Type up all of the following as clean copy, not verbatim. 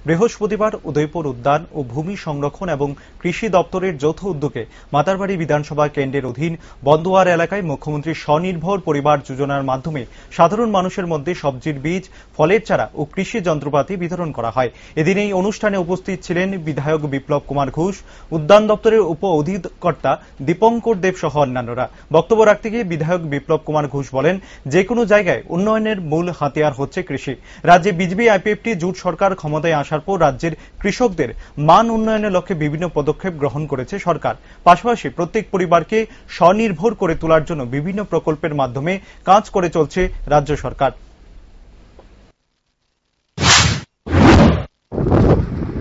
বৃহস্পতিবার উদয়পুর উদ্যান ও ভূমি সংরক্ষণ এবং কৃষি দপ্তরের যৌথ উদ্যোগে মাতারবাড়ি বিধানসভা কেন্দ্রের অধীন বন্দোয়ার এলাকায় মুখ্যমন্ত্রী স্বনির্ভর পরিবার যোজনার মাধ্যমে সাধারণ মানুষের মধ্যে সবজির বীজ, ফলের চারা ও কৃষি যন্ত্রপাতি বিতরণ করা হয়। এদিন এই অনুষ্ঠানে উপস্থিত ছিলেন বিধায়ক বিপ্লব কুমার ঘোষ, উদ্যান দপ্তরের উপ অধিকর্তা দীপঙ্কর দেব সহ অন্যান্যরা। বক্তব্য রাখতে গিয়ে বিধায়ক বিপ্লব কুমার ঘোষ বলেন, যে কোনো জায়গায় উন্নয়নের মূল হাতিয়ার হচ্ছে কৃষি। রাজ্যে বিজেপি আইপিএফটি জোট সরকার ক্ষমতায় আসার পর রাজ্যের কৃষকদের মান উন্নয়নের লক্ষ্যে বিভিন্ন পদক্ষেপ গ্রহণ করেছে সরকার। পাশাপাশি প্রত্যেক পরিবারকে স্বনির্ভর করে তোলার জন্য বিভিন্ন প্রকল্পের মাধ্যমে কাজ করে চলছে রাজ্য সরকার।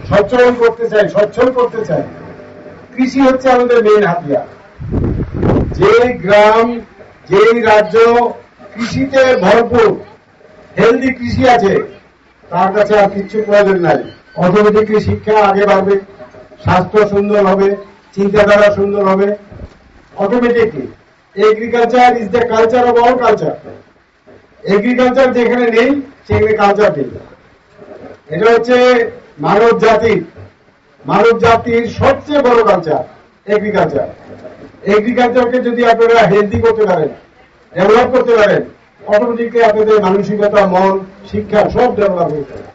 সচ্ছল করতে চাই। কৃষি হচ্ছে আমাদের মেইন হাতিয়ার। যে গ্রাম, যে রাজ্য কৃষিতে ভরপুর, হেলদি কৃষি আছে, তার কাছে আর কিচ্ছু প্রয়োজন নাই। অটোমেটিকলি শিক্ষা আগে বাড়বে, স্বাস্থ্য সুন্দর হবে, চিন্তাধারা সুন্দর হবে। Automatically agriculture is the culture of all culture. Agriculture যেখানে নেই সেখানে কালচার নেই। এটা হচ্ছে মানব জাতির সবচেয়ে বড় কালচার এগ্রিকালচার। এগ্রিকালচারকে যদি আপনারা হেলদি করতে পারেন, ডেভেলপ করতে পারেন, অটোমেটিকলি আপনাদের মানসিকতা, মন, শিক্ষা সব ডেভেলপ হয়ে যাবে।